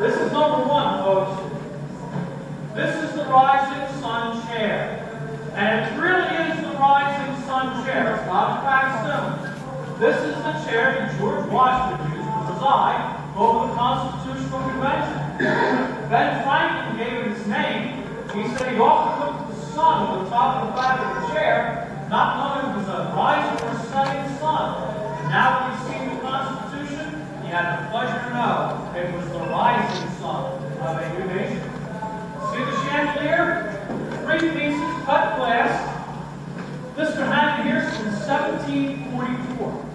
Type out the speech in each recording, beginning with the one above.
This is number one, folks. This is the Rising Sun chair. And it really is the Rising Sun chair. It's not a facsimile. This is the chair that George Washington used to preside over the Constitutional Convention. Ben Franklin gave it his name. He said he often looked at the sun on the top of the back of the chair, not knowing it was a rising or setting sun. And now that he's seen the Constitution, he had the pleasure to know it was the rising sun of a new nation. See the chandelier? 3 pieces, cut glass. This was hanging here since 1744.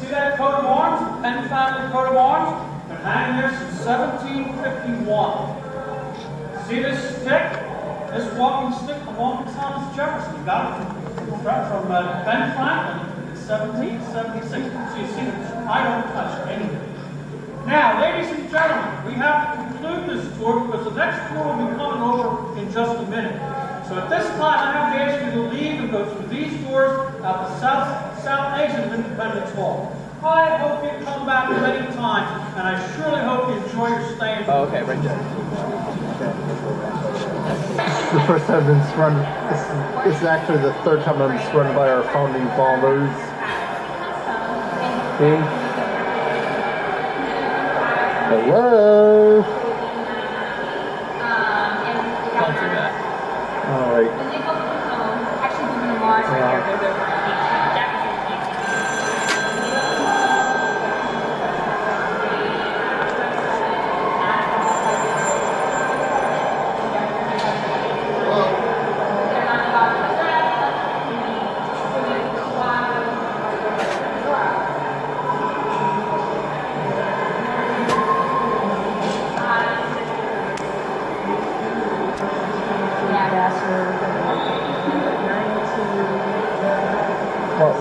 See that coat of arms? The Penn family coat of arms? Been hanging there since 1751. See this stick? This walking stick belonged to Thomas Jefferson. He got it from Ben Franklin in 1776. So you see that I don't touch anything. Now, ladies and gentlemen, we have to conclude this tour because the next tour will be coming over in just a minute. So at this time, I have to ask you to leave and go through these doors out the south exit of Independence Hall. I hope you come back many times, and I surely hope you enjoy your stay. Oh, okay, right there. The first time I've been surrounded, this is actually the third time I've been surrounded by our founding fathers. Okay. Hello? Don't do that. Alright.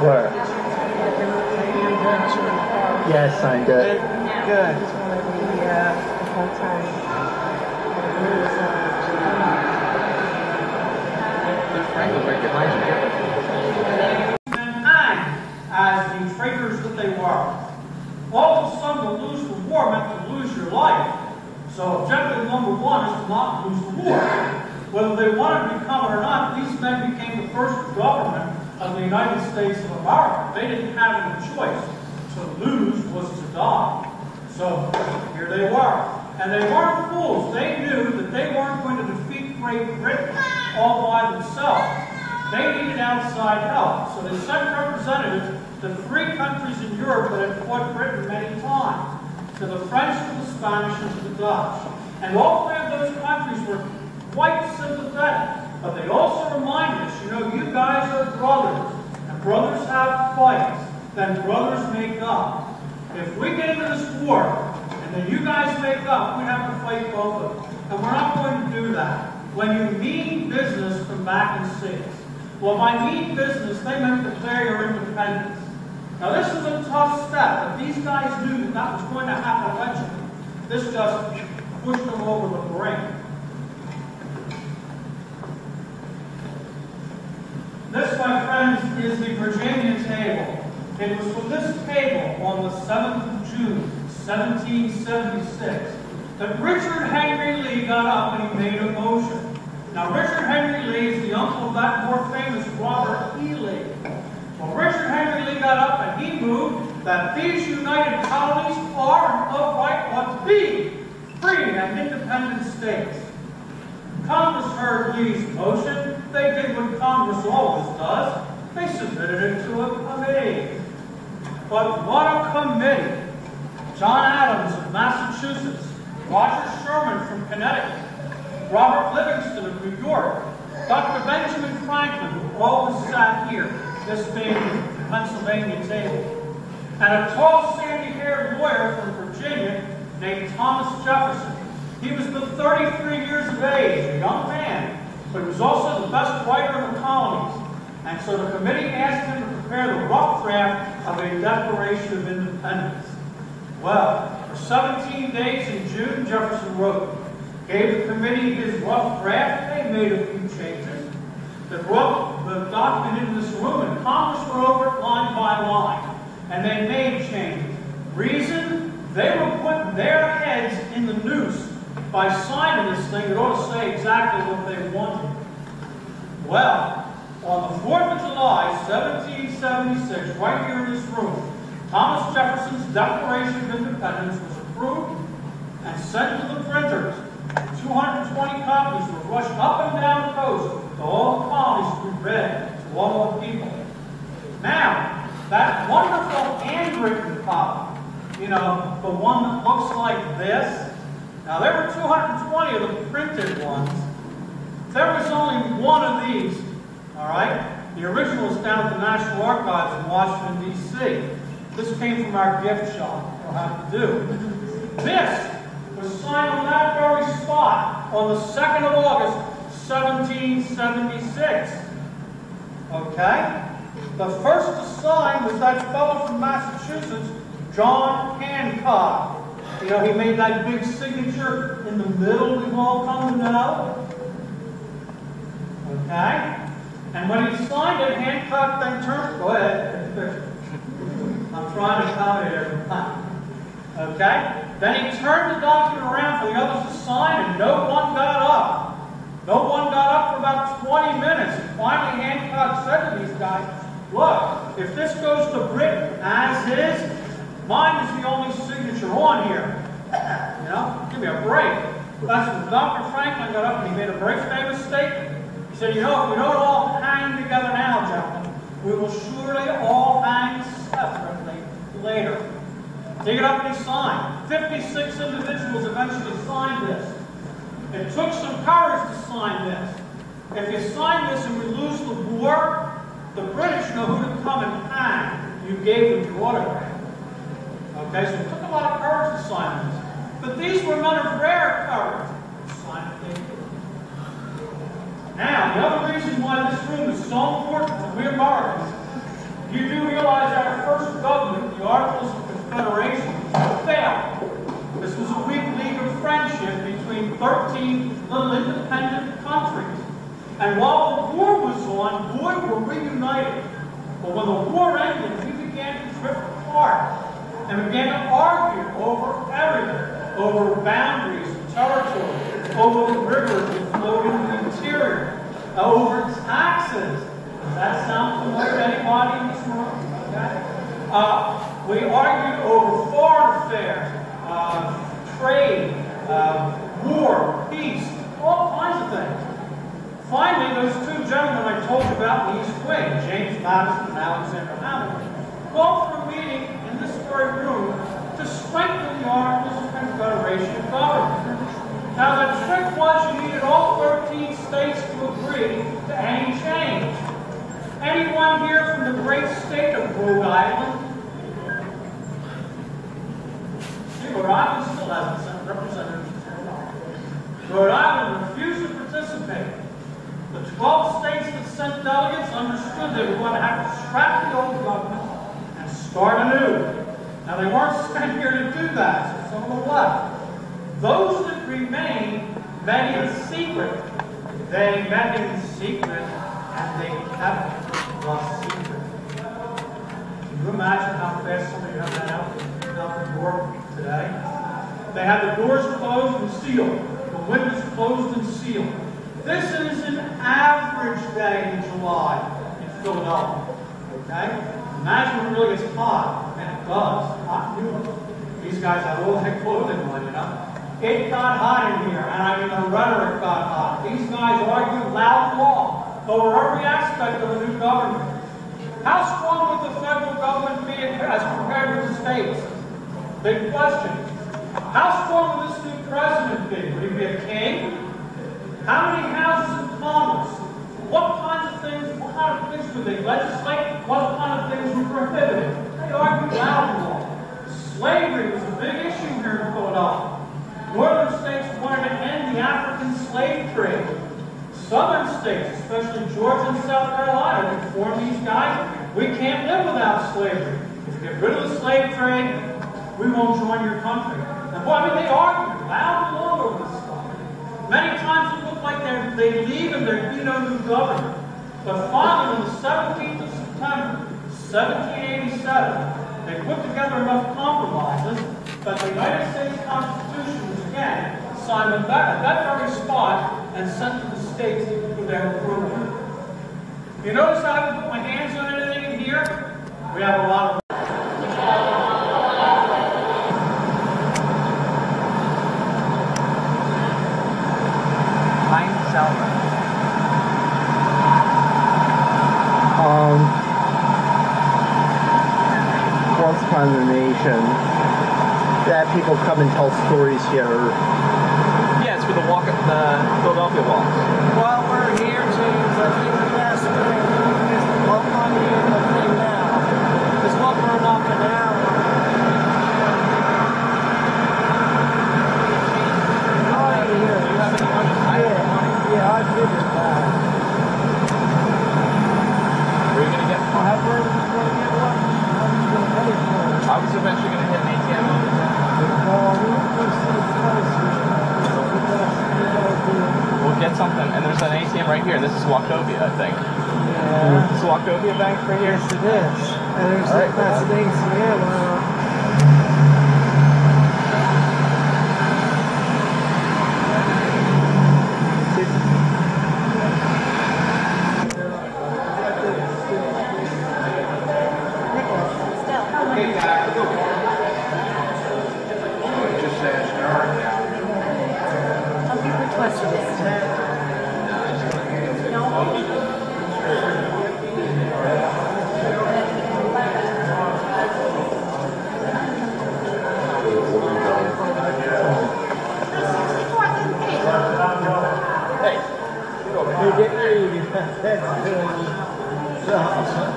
Where? Yeah, I signed it. Good. And as the traitors that they were. All of a sudden, to lose the war meant to lose your life. So objective number one is to not lose the war. Whether they wanted to become it or not, these men became the first government of the United States of America. They didn't have any choice. To lose was to die. So here they were. And they weren't fools. They knew that they weren't going to defeat Great Britain all by themselves. They needed outside help. So they sent representatives to 3 countries in Europe that had fought Britain many times. To the French, to the Spanish, and to the Dutch. And all 3 of those countries were quite sympathetic. But they also remind us, you know, you guys are brothers, and brothers have fights, then brothers make up. If we get into this war, and then you guys make up, we have to fight both of them. And we're not going to do that. When you mean business, come back and see us. Well, by mean business, they meant declare your independence. Now, this was a tough step, but these guys knew that that was going to happen eventually. This just pushed them over the brink. This, my friends, is the Virginia table. It was from this table on the 7th of June, 1776, that Richard Henry Lee got up and he made a motion. Now, Richard Henry Lee is the uncle of that more famous Robert E. Lee. Well, Richard Henry Lee got up and he moved that these united colonies are and of right ought to be free and independent states. Congress heard Lee's motion. They did what Congress always does. They submitted it to a committee. But what a committee! John Adams of Massachusetts, Roger Sherman from Connecticut, Robert Livingston of New York, Dr. Benjamin Franklin, who always sat here, this being the Pennsylvania table, and a tall, sandy-haired lawyer from Virginia named Thomas Jefferson. He was but 33 years of age, a young man, but he was also the best writer in the colonies. And so the committee asked him to prepare the rough draft of a Declaration of Independence. Well, for 17 days in June, Jefferson wrote, gave the committee his rough draft. They made a few changes. They brought the document into this room, and Congress went over it line by line. And they made changes. Reason? they were putting their heads in the noose by signing this thing that ought to say exactly what they wanted. Well, on the 4th of July, 1776, right here in this room, Thomas Jefferson's Declaration of Independence was approved and sent to the printers. 220 copies were rushed up and down the coast to all the colonies to be read to all the people. Now, that wonderful handwritten copy, you know, the one that looks like this. Now, there were 220 of the printed ones. There was only one of these, all right? The original is down at the National Archives in Washington, D.C. This came from our gift shop. You'll have to do. This was signed on that very spot on the 2nd of August, 1776. Okay? The first to sign was that fellow from Massachusetts, John Hancock. You know, he made that big signature in the middle we've all come to know. Okay? And when he signed it, Hancock then turned, go ahead. I'm trying to accommodate everybody. Okay? Then he turned the document around for the others to sign, and no one got up. No one got up for about 20 minutes. And finally, Hancock said to these guys, look, if this goes to Britain as is, mine is the only signature on here. You know, give me a break. That's when Dr. Franklin got up and he made a very famous statement. He said, you know, if we don't all hang together now, gentlemen, we will surely all hang separately later. Take it up and he signed. 56 individuals eventually signed this. It took some courage to sign this. If you sign this and we lose the war, the British know who to come and hang. You gave them your autograph. Okay, so it took a lot of courage to sign this. But these were men of rare courage to sign what they did. Now, the other reason why this room is so important to we Americans, you do realize our first government, the Articles of Confederation, failed. This was a weak league of friendship between 13 little independent countries. And while the war was on, boy, were we united. But when the war ended, we began to drift apart and began to argue over everything, over boundaries and territory, over the rivers that flowed into the interior, over taxes. Does that sound familiar to anybody in this room? Okay. We argued over foreign affairs, trade, war, peace, all kinds of things. Finally, those two gentlemen I told you about in the East Wing, James Madison and Alexander Hamilton, called for a meeting in this very room to strengthen the Articles of Confederation of government. Now, the trick was you needed all 13 states to agree to any change. Anyone here from the great state of Rhode Island? See, Rhode Island still hasn't representatives. Rhode Island refused to participate. The 12 states that sent delegates understood they were going to have to scrap the old government and start anew. Now, they weren't sent here to do that, so some of them left. Those that remained met in secret. They met in secret, and they kept the secret. Can you imagine how fast somebody got that out the door today? They had the doors closed and sealed, the windows closed and sealed. This is an average day in July in Philadelphia. Okay? Imagine when it really gets hot, and it does. Hot noon. These guys have all their clothing on, you know. It got hot in here, and I mean the rhetoric got hot. These guys argued loud and long over every aspect of the new government. How strong would the federal government be as compared with the states? Big question. How strong would this new president be? Would he be a king? How many houses in Congress? What kind of things would they legislate? What kind of things were prohibited? They argued loud and long. Slavery was a big issue here in Philadelphia. Northern states wanted to end the African slave trade. Southern states, especially Georgia and South Carolina, informed these guys, we can't live without slavery. If you get rid of the slave trade, we won't join your country. And boy, I mean, they argued loud and long over this stuff. Many times it looked like they leave and there'd be no new government. But finally, on the 17th of September, 1787, they put together enough compromises But the United States Constitution was again signed at that very spot and sent to the states for their approval. You notice I haven't put my hands on anything in here? We have a lot of Once upon a nation, that people come and tell stories here. Yeah, it's for the Philadelphia walks. Well, we're here to, I think the best thing is the walk on here and the thing now. Because what we're knocking out. Yeah, I figured that. Where are you going to get one? Where are you going to get one? How are you going to pay for it? I was eventually going to hit an ATM on it. Well, we'll see the prices. We'll get something, and there's an ATM right here. This is Wachovia, I think. Yeah. This is Wachovia Bank right here? Yes, it is. And there's All right. that's an ATM.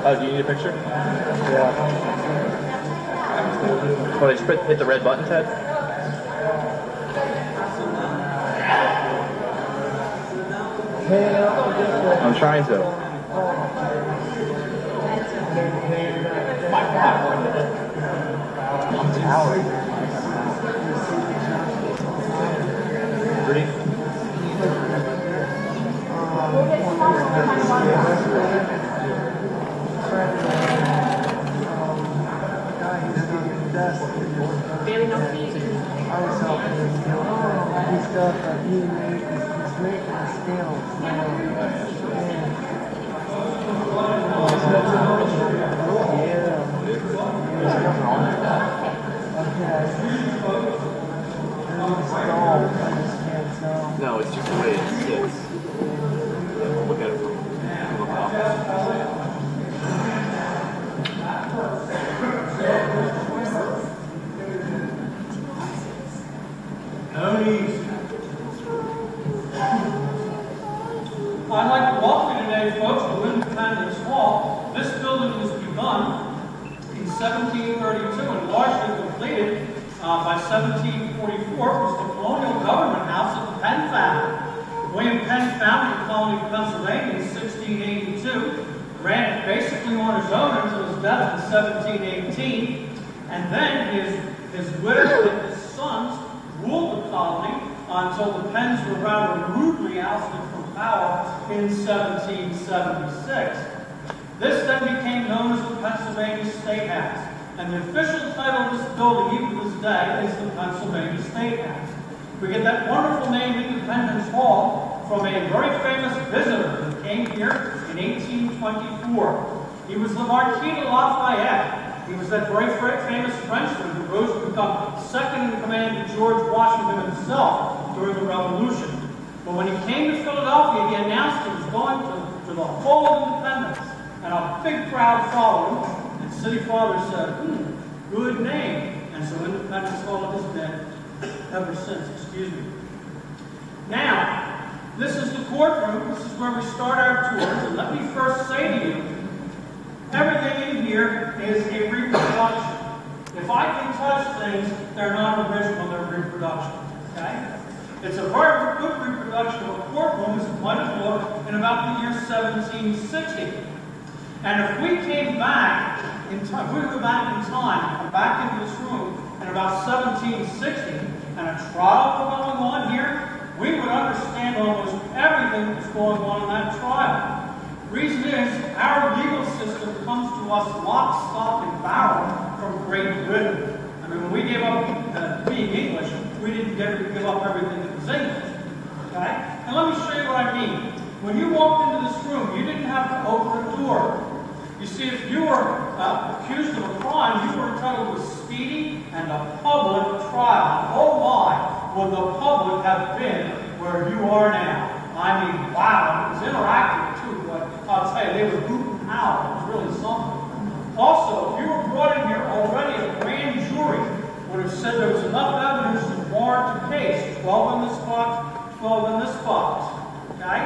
Oh, do you need a picture? Yeah. Well, I just hit the red button, Ted? I'm trying to. Ready? Barely no fees. I was helping him do his stuff that he made, he's making skills. No, it's just the way it sits. Look at it from above. I'd like to welcome you today, folks, to Independence Hall. This building was begun in 1732 and largely completed by 1744. It was the colonial government house of the Penn family. William Penn founded the colony of Pennsylvania in 1682, ran it basically on his own until his death in 1718, and then his widow and his sons ruled the colony until the Penns were rather rudely ousted from power in 1776. This then became known as the Pennsylvania State House, and the official title of this building, even to this day, is the Pennsylvania State House. We get that wonderful name, Independence Hall, from a very famous visitor who came here in 1824. He was the Marquis de Lafayette. He was that very famous Frenchman who rose to become second in command to George Washington himself during the Revolution. But when he came to Philadelphia, he announced he was going to the Hall of Independence, and a big crowd followed him. And City Father said, good name. And so Independence Hall has been ever since, excuse me. Now, this is the courtroom. This is where we start our tours. And let me first say to you, everything in here is a reproduction. If I can touch things, they're not original, they're reproduction. Okay? It's a very good reproduction of a courtroom as it might have looked in about the year 1760. And if we came back in time, if we go back in time, come back into this room in about 1760, and a trial was going on here, we would understand almost everything that's going on in that trial. Reason is, our legal system comes to us lock, stock, and barrel from Great Britain. I mean, when we gave up being English, we didn't give up everything that was English. Okay? And let me show you what I mean. When you walked into this room, you didn't have to open a door. You see, if you were accused of a crime, you were entitled to a speedy and a public trial. Oh my, would the public have been where you are now? I mean, wow, it was interactive too, but I'll tell you, they were hooting out. It was really something. Also, if you were brought in here already, a grand jury would have said there was enough evidence to warrant a case. 12 in this box, 12 in this box. Okay?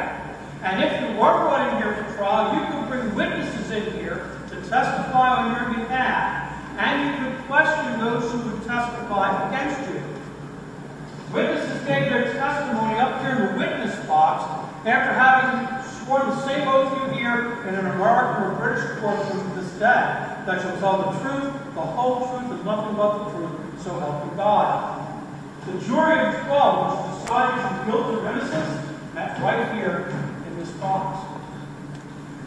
And if you were brought in here for trial, you could bring witnesses in here to testify on your behalf. And you could question those who would testify against you. Witnesses gave their testimony up here in the witness box after having sworn the same oath you hear in an American or British courtroom to this day, that you'll tell the truth, the whole truth, and nothing but the truth, so help you God. The jury of 12, which decided on guilt or innocence, met right here in this box.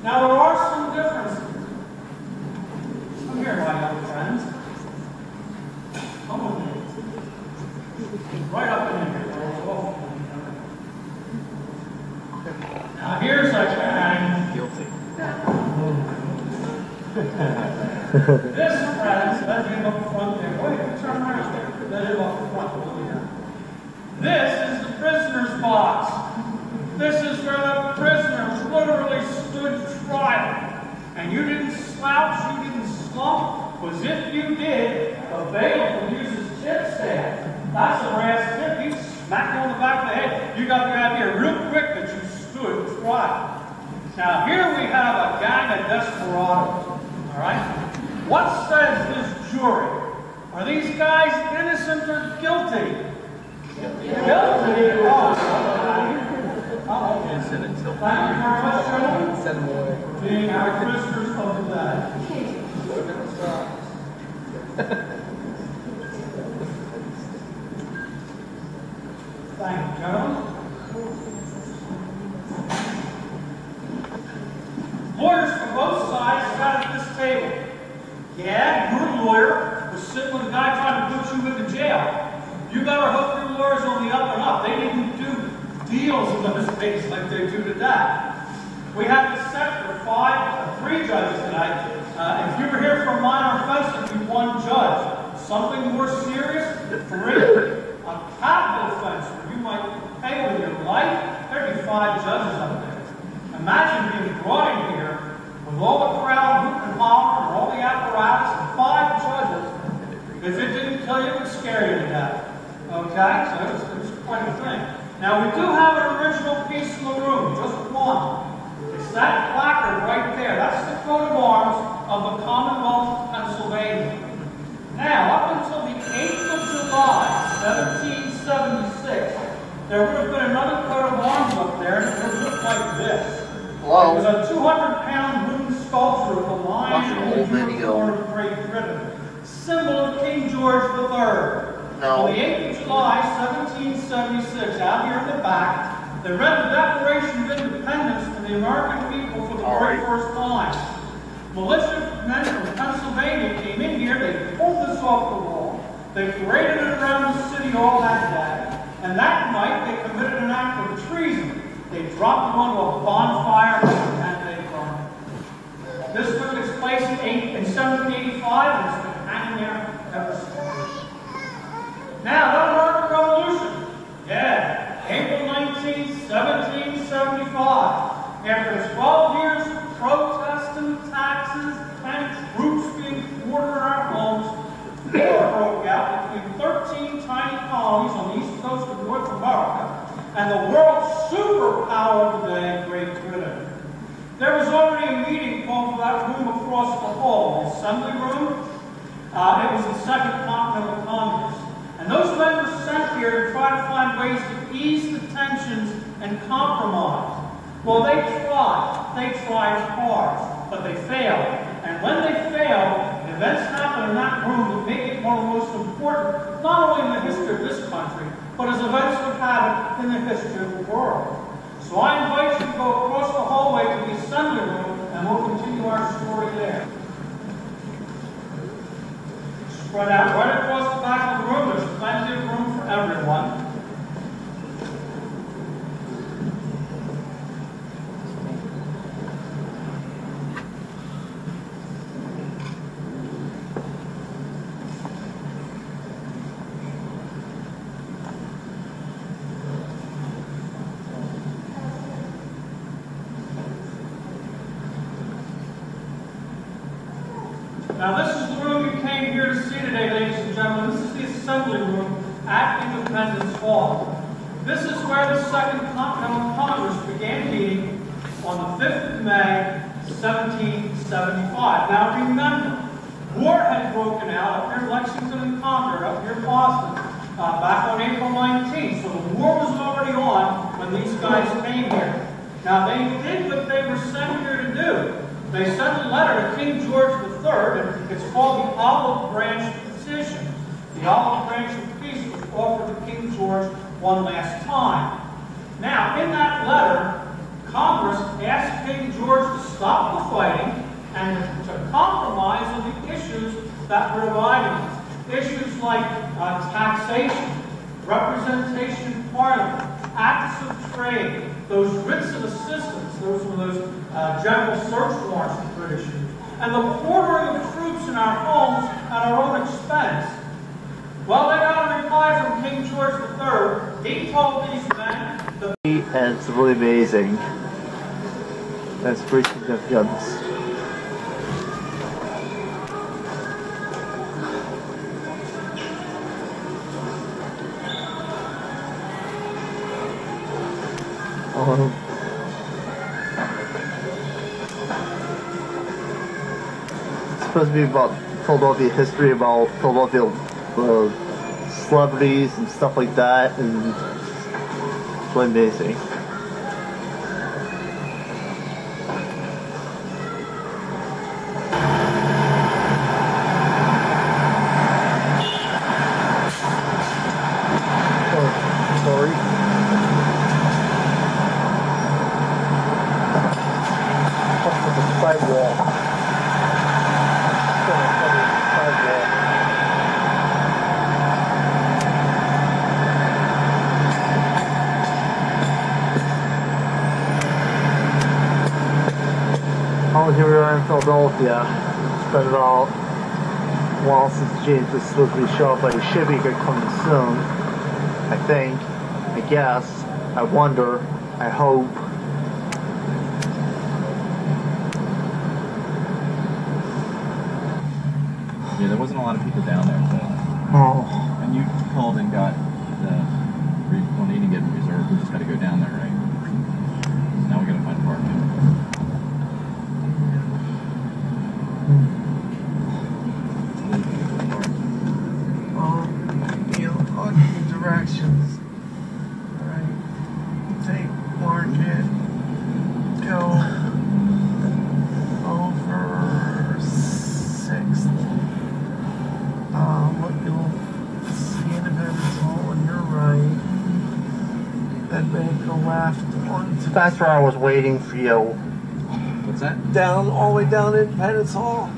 Now, there are some differences. Come here, my young friends. Come with me. Right up in here. Now, here's a man. Guilty. This, friends, let him up front there. Wait, turn around there. Let him up front. This is the prisoner's box. This is where the prisoners literally stood trial. And you didn't slouch, you didn't slump, because if you did, the bailiff would use his tip staff. That's a brass tip. He'd smack you on the back of the head. You got the idea real quick that you stood trial. Now, here we have a gang of desperados. All right? What says this jury? Are these guys innocent or guilty? Guilty? Oh, Innocent until thank you very much, gentlemen. Send them away. Being our prisoners of the day. Thank you, gentlemen. Lawyers from both sides sat at this table. Yeah, your lawyer was sitting with a guy trying to put you into jail. You better hope your lawyer's on the up and up. They didn't do deals in those days like they do today. We have this set for 3 judges tonight. If you were here for a minor offense, it'd be 1 judge. Something more serious, 3. A capital offense where you might pay with your life, there'd be 5 judges up there. Imagine being brought in here with all the crowd hooping and hollering and all the apparatus and 5 judges. If it didn't kill you, it would scare you to death. Okay? So it was quite a thing. Now, we do have an original piece in the room, just 1. It's that placard right there. That's the coat of arms of the Commonwealth of Pennsylvania. Now, up until the 8th of July, 1776, there would have been another coat of arms up there, and it would look like this. Hello? It was a 200-pound wooden sculpture of a lion and a unicorn of Great Britain, symbol of King George III. No. On the 8th of July, 1776, out here in the back, they read the Declaration of Independence to the American people for the very first time. Militia men from Pennsylvania came in here, they pulled this off the wall, they paraded it around the city all that day, and that night they committed an act of treason. They dropped it onto a bonfire and they burned it. This took its place in 1785 and it's been hanging there ever since. Now, the American Revolution. Yeah, April 19th, 1775. After 12 years of protests and taxes and troops being quartered in our homes, war broke out between 13 tiny colonies on the east coast of North America and the world's superpower of the day, Great Britain. There was already a meeting called for that room across the hall, the Assembly Room. It was the Second Continental Congress. And those men were sent here to try to find ways to ease the tensions and compromise. Well, they tried hard, but they failed. And when they failed, events happened in that room that make it one of the most important, not only in the history of this country, but as events would have it in the history of the world. So I invite you to go across the hallway to the Assembly Room, and we'll continue our story there. spread out right across the back of the room. There's plenty of room for everyone. Now this is the room you came here to see today, ladies and gentlemen. This is the assembly room at Independence Hall. This is where the Second Continental Congress began meeting on the 5th of May, 1775. Now remember, war had broken out up here in Lexington and Concord, up here in Boston, back on April 19th. So the war was already on when these guys came here. Now they did what they were sent here to do. They sent a letter to King George III, and it's called the Olive Branch Petition. The Olive Branch of Peace was offered to King George one last time. Now, in that letter, Congress asked King George to stop the fighting and to compromise on the issues that were dividing us. Issues like taxation, representation in Parliament, acts of trade, those writs of assistance, those general search warrants the British used, and the quartering of troops in our homes at our own expense. Well, they got a reply from King George III. He told these men that... And it's really amazing. That's pretty significant. It's supposed to be about Philadelphia history, about Philadelphia celebrities and stuff like that, and it's really amazing. Oh, sorry. Sidewall. Oh, here we are in Philadelphia. It's been about a while since James was supposed to be showing up, but he should be coming soon. I think. I guess. I wonder. I hope. Yeah, there wasn't a lot of people down there, so. Oh. And you called and got the. Well, you didn't get reserved. We just got to go down there, right? So now we got to find parking. On the directions. Alright. Take Market. Go over 6th. You'll see Independence Hall on your right. Then make a left onto. That's where I was waiting for you. What's that? Down, all the way down Independence Hall.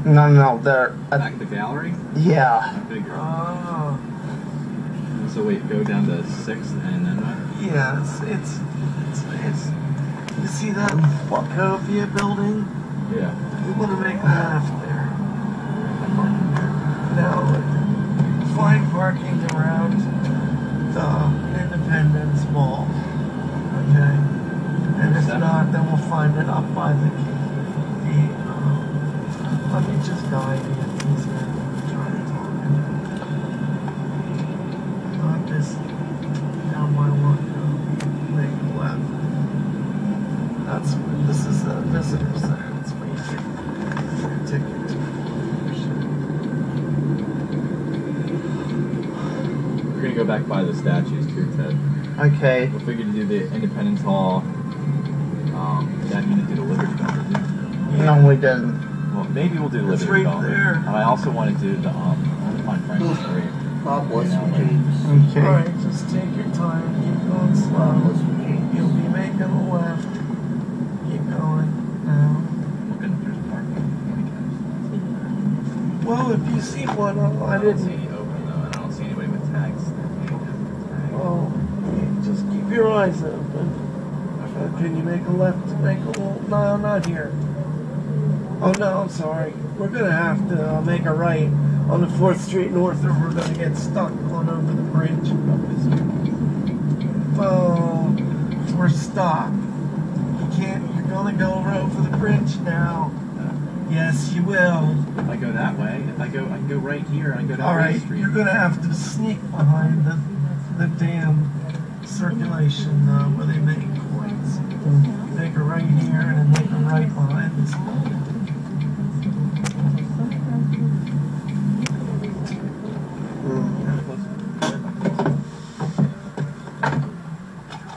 No, there. Back at the gallery? Yeah. I figured. So wait, go down to 6th and then what? Yeah, it's you see that Wachovia building? Yeah. We want to make a left there. Now, find parking around the Independence Mall. Okay? And if not, then we'll find it up by the let me just guide you. It's easier than trying to talk. Not just down my one, make a left. This is a visitor center. That's where you take your ticket. We're gonna go back by the statues too, Ted. Okay. We figured to do the Independence Hall. That means to do the Liberty Bell. No, we didn't. Well, maybe we'll do the It's Liberty right Bell. there. And I also want to do the find Franklin's grave. God bless you, Like, James. Okay. Alright, just take your time. Keep going God slow. bless you, James. You'll be making a left. Keep going now. Look at there's parking. Well, too if you see one. Oh, I I don't see didn't. any open though, and I don't see anybody with tags. Oh, just keep your eyes open. Can you make a left to make a little? No, not here. Oh no, I'm sorry. We're gonna have to make a right on the 4th Street North, or we're gonna get stuck going over the bridge. Oh, we're stuck. You can't. You're gonna go over the bridge now. Yes, you will. If I go that way, I can go right here. I can go down All right, Ray Street. you're gonna have to sneak behind the damn circulation where they make coins. Make a right here and then make a right behind this building.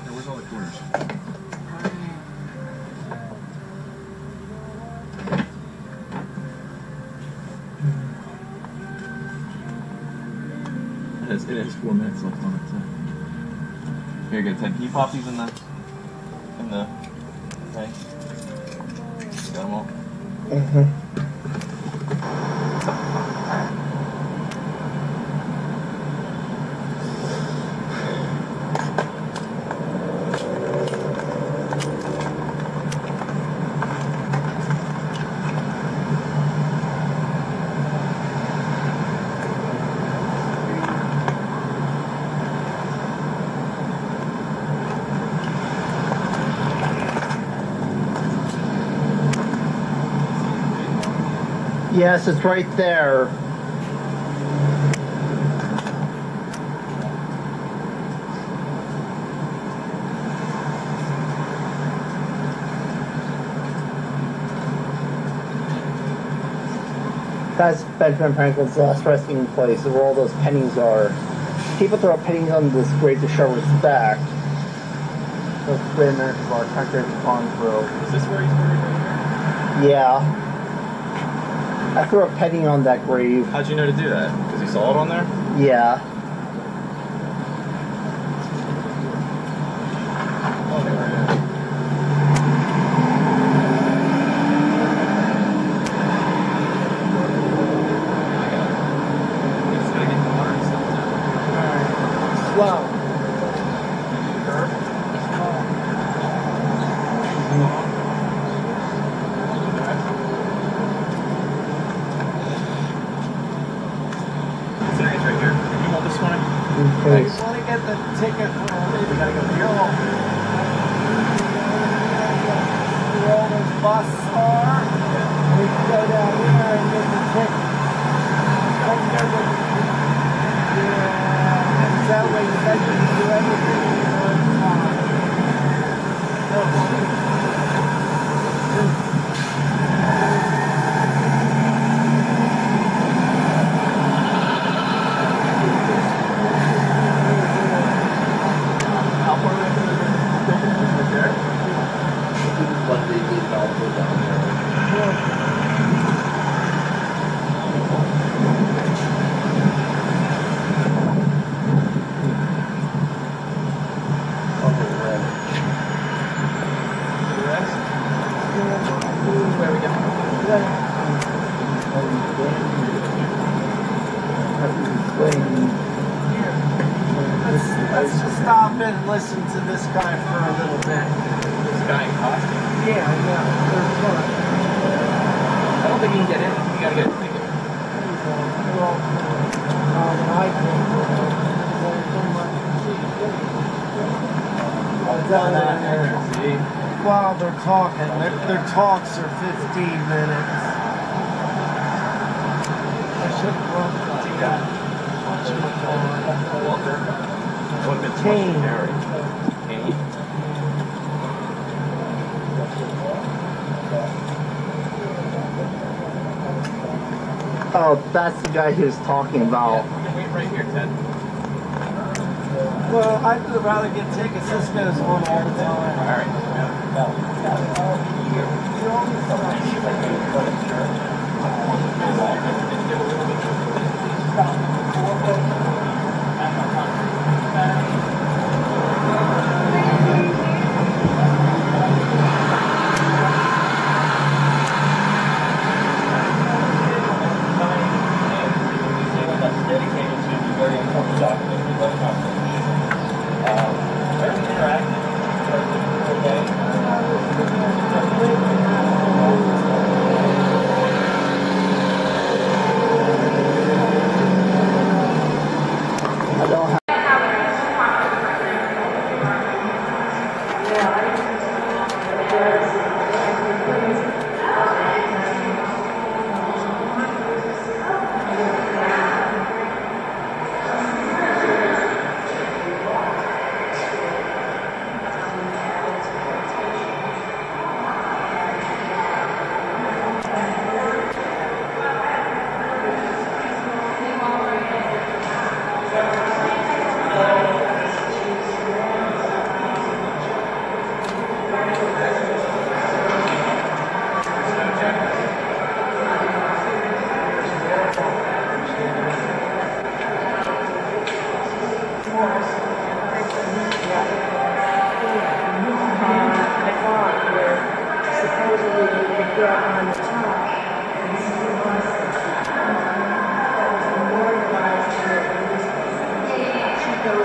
Hey, where's all the quarters? It is 4 minutes left on it too. Here, good. Ted, can you pop these in the thing? Got them all? Yes, it's right there. That's Benjamin Franklin's last resting place, where all those pennies are. People throw pennies on this grave to show respect. Those 3 minutes of our country has gone through. Is this where he's buried right here? Yeah. I threw a penny on that grave. How'd you know to do that? Because you saw it on there? Yeah. Oh, there it is. We just gotta get the water and stuff now. Slow. It's right here. You want this one? Okay. You want to get the ticket for We gotta go here. where all those buses are? We can go down here and get the ticket. Don't go to that way you guys can do everything in one time. How far away from the right there? One day we all go down there. The rest? Where we Let's just stop in and listen to this guy for a little bit. This guy in costume. Yeah, they're fun. I don't think you can get in. You gotta get a ticket. See? While they're talking, their talks are 15 minutes. I should have brought Walter. One bit Kane. Kane. Oh, that's the guy he was talking about. We can wait right here, Ted. Well, I'd rather get tickets. This goes on all the time. Alright.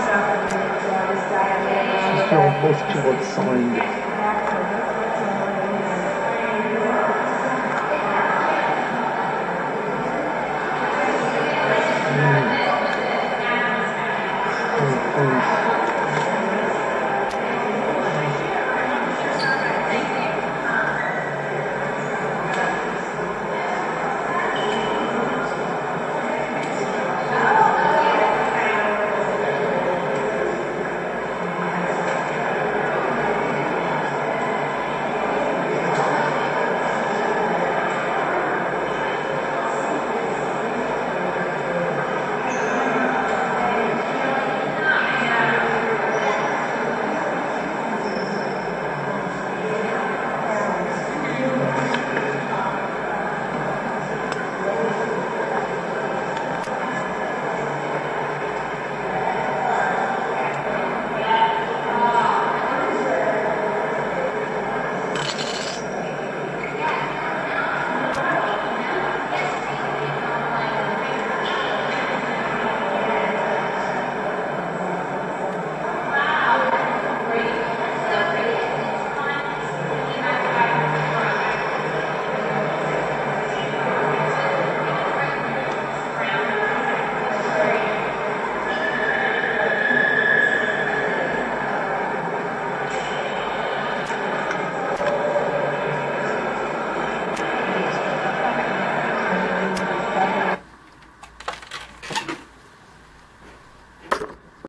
She's feeling close to what's signed. Please.